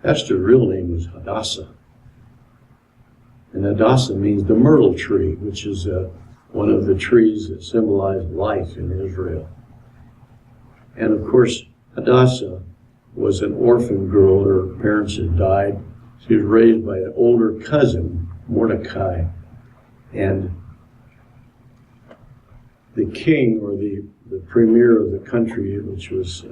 Esther's real name was Hadassah. And Hadassah means the myrtle tree, which is one of the trees that symbolize life in Israel. And of course, Hadassah was an orphan girl. Her parents had died. She was raised by an older cousin, Mordecai. And the king, or the premier of the country, which was...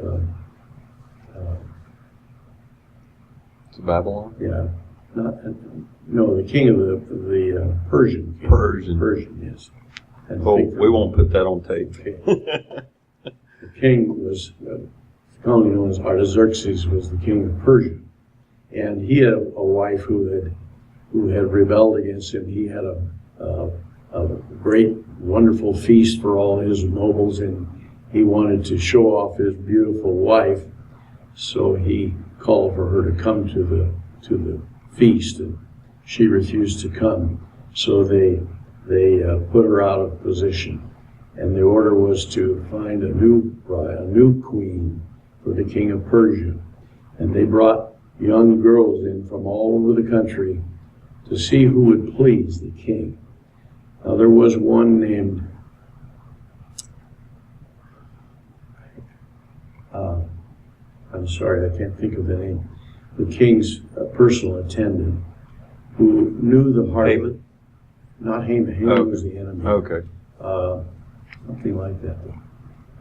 Babylon? Yeah. No, the king of the Persian king. Persian, yes. Oh, we won't put that on tape. Okay. The king was commonly known as Artaxerxes, was the king of Persia, and he had a wife who had rebelled against him. He had a great, wonderful feast for all his nobles, and he wanted to show off his beautiful wife, so he called for her to come to the feast, and she refused to come. So they put her out of position, and the order was to find a new queen for the king of Persia. And they brought young girls in from all over the country to see who would please the king. Now there was one named I'm sorry, I can't think of the name. The king's personal attendant, who knew the heart of it. Not Haman. Haman was the enemy. Okay. Something like that.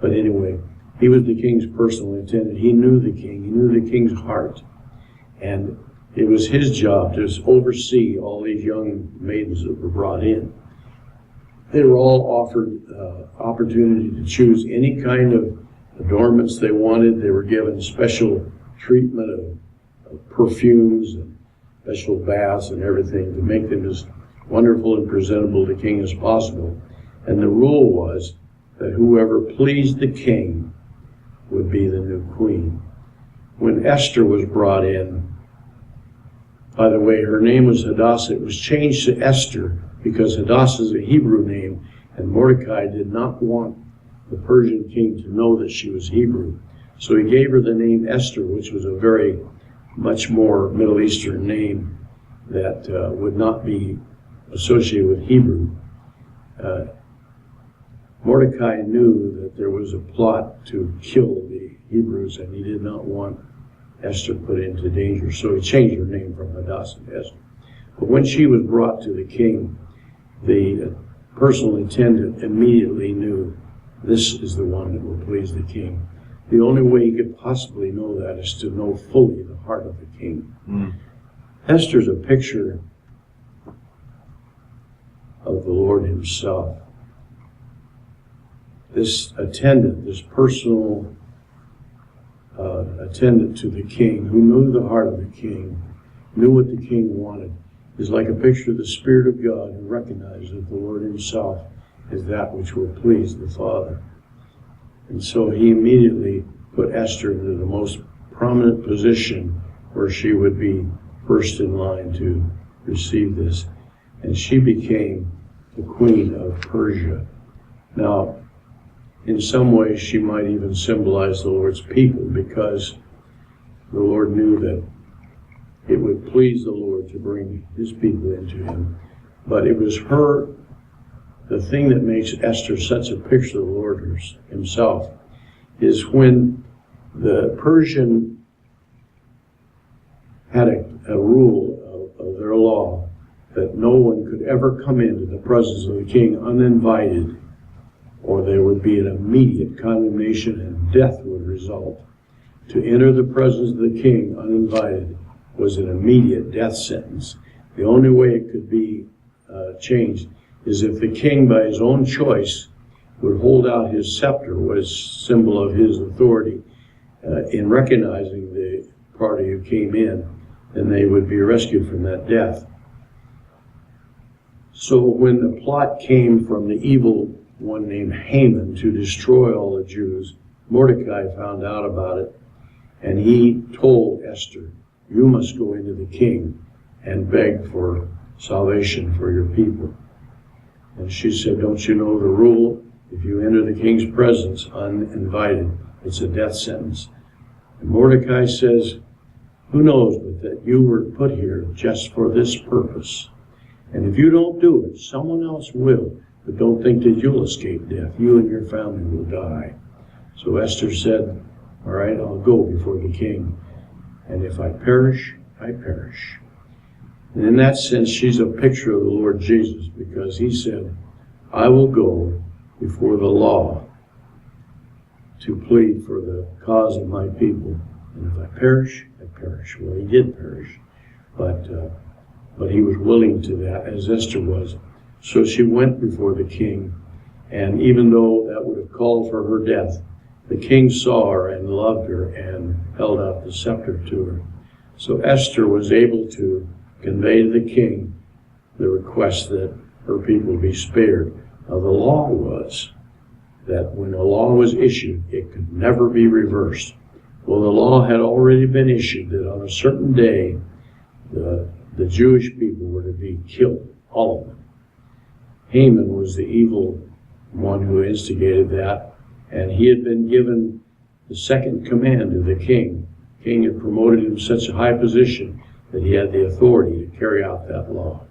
But anyway, he was the king's personal attendant. He knew the king. He knew the king's heart. And it was his job to oversee all these young maidens that were brought in. They were all offered opportunity to choose any kind of adornments they wanted. They were given special treatment of perfumes and special baths and everything to make them as wonderful and presentable to the king as possible. And the rule was that whoever pleased the king would be the new queen. When Esther was brought in, by the way, her name was Hadassah. It was changed to Esther because Hadassah is a Hebrew name, and Mordecai did not want the Persian king to know that she was Hebrew. So he gave her the name Esther, which was a very much more Middle Eastern name that would not be associated with Hebrew. Mordecai knew that there was a plot to kill the Hebrews, and he did not want Esther put into danger, so he changed her name from Hadassah to Esther. But when she was brought to the king, the personal attendant immediately knew this is the one that will please the king. The only way he could possibly know that is to know fully the heart of the king. Esther's a picture of the Lord himself. This attendant, this personal attendant to the king, who knew the heart of the king, knew what the king wanted, is like a picture of the Spirit of God who recognized that the Lord himself is that which will please the Father. And so he immediately put Esther into the most prominent position where she would be first in line to receive this. And she became the queen of Persia. Now, in some ways, she might even symbolize the Lord's people, because the Lord knew that it would please the Lord to bring his people into him. But it was her, the thing that makes Esther such a picture of the Lord himself, is when the Persian had a rule of their law that no one could ever come into the presence of the king uninvited, or there would be an immediate condemnation and death would result. To enter the presence of the king uninvited was an immediate death sentence. The only way it could be changed is if the king, by his own choice, would hold out his scepter, was symbol of his authority, in recognizing the party who came in, and they would be rescued from that death. So when the plot came from the evil one named Haman to destroy all the Jews, Mordecai found out about it, and he told Esther, "You must go into the king and beg for salvation for your people." And she said, "Don't you know the rule? If you enter the king's presence uninvited, it's a death sentence." And Mordecai says, Who knows but that you were put here just for this purpose? And if you don't do it, someone else will. But don't think that you'll escape death. You and your family will die. So Esther said, all right, I'll go before the king. And if I perish, I perish. And in that sense, she's a picture of the Lord Jesus, because he said, I will go before the law to plead for the cause of my people. And if I perish, I perish. Well, he did perish, but he was willing to that, as Esther was. So she went before the king, and even though that would have called for her death, the king saw her and loved her and held out the scepter to her. So Esther was able to convey to the king the request that her people be spared. Now, the law was that when a law was issued, it could never be reversed. Well, the law had already been issued that on a certain day, the Jewish people were to be killed, all of them. Haman was the evil one who instigated that, and he had been given the second command of the king. The king had promoted him to such a high position that he had the authority to carry out that law.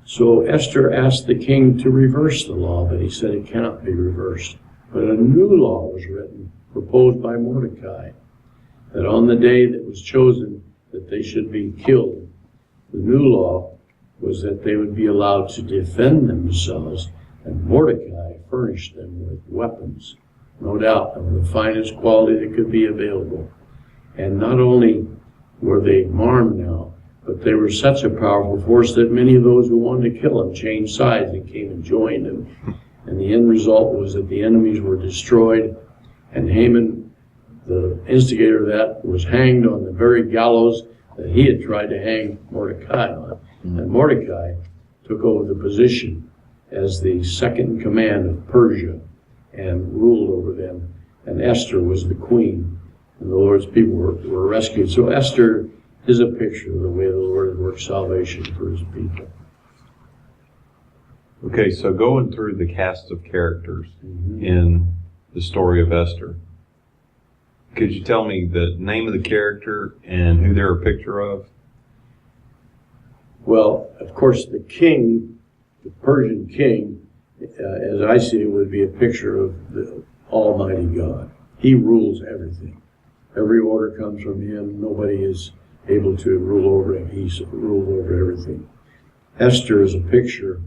So Esther asked the king to reverse the law, but he said it cannot be reversed. But a new law was written, proposed by Mordecai, that on the day that was chosen that they should be killed, the new law was that they would be allowed to defend themselves, and Mordecai furnished them with weapons, no doubt, of the finest quality that could be available. And not only were they armed now, but they were such a powerful force that many of those who wanted to kill him changed sides and came and joined him. And the end result was that the enemies were destroyed, and Haman, the instigator of that, was hanged on the very gallows that he had tried to hang Mordecai on. And Mordecai took over the position as the second in command of Persia and ruled over them. And Esther was the queen, and the Lord's people were rescued. So Esther is a picture of the way the Lord had worked salvation for his people. Okay, so going through the cast of characters in the story of Esther, could you tell me the name of the character and who they're a picture of? Well, of course, the king, the Persian king, as I see it, would be a picture of the Almighty God. He rules everything. Every order comes from him. Nobody is able to rule over him. He's ruled over everything. Esther is a picture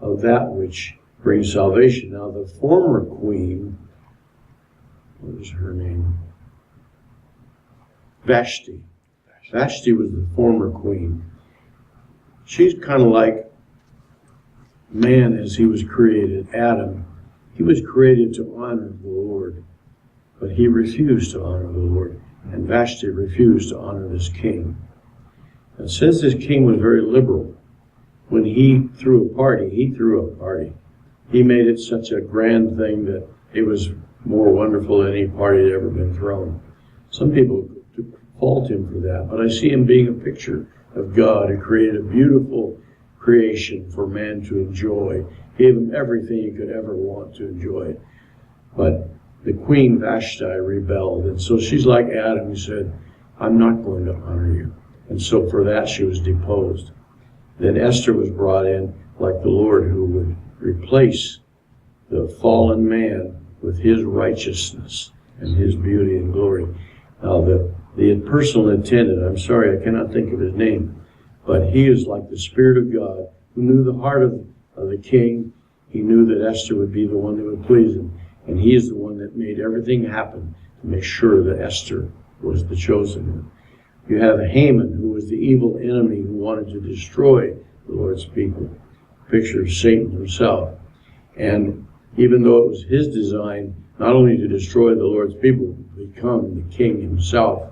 of that which brings salvation. Now, the former queen, what is her name? Vashti. Vashti was the former queen. She's kind of like man as he was created, Adam. He was created to honor the Lord, but he refused to honor the Lord. And Vashti refused to honor this king. And since this king was very liberal, when he threw a party, He made it such a grand thing that it was more wonderful than any party that had ever been thrown. Some people fault him for that, but I see him being a picture of God who created a beautiful creation for man to enjoy, gave him everything he could ever want to enjoy. But the queen Vashti rebelled, and so she's like Adam, who said, I'm not going to honor you. And so for that she was deposed. Then Esther was brought in like the Lord, who would replace the fallen man with his righteousness and his beauty and glory. Now the personal attendant, I'm sorry, I cannot think of his name, but he is like the Spirit of God who knew the heart of the king. He knew that Esther would be the one that would please him. And he is the one that made everything happen to make sure that Esther was the chosen one. You have Haman, who was the evil enemy who wanted to destroy the Lord's people. A picture of Satan himself. And even though it was his design not only to destroy the Lord's people, but become the king himself,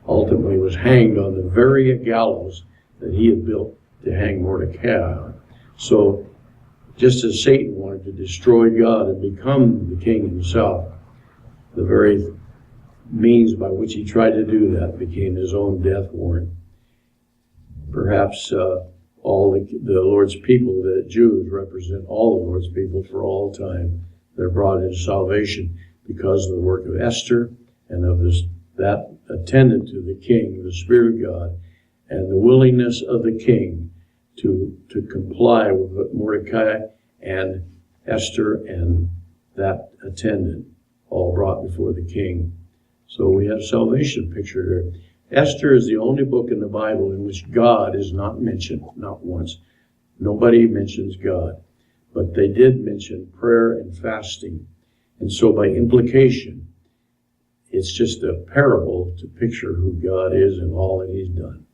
ultimately was hanged on the very gallows that he had built to hang Mordecai on. So just as Satan wanted to destroy God and become the king himself, the very means by which he tried to do that became his own death warrant. Perhaps all the Lord's people, the Jews, represent all the Lord's people for all time. They're brought into salvation because of the work of Esther and of that attendant to the king, the Spirit of God, and the willingness of the king to comply with what Mordecai and Esther and that attendant all brought before the king. So we have salvation pictured there. Esther is the only book in the Bible in which God is not mentioned, not once. Nobody mentions God. But they did mention prayer and fasting. And so by implication, it's just a parable to picture who God is and all that he's done.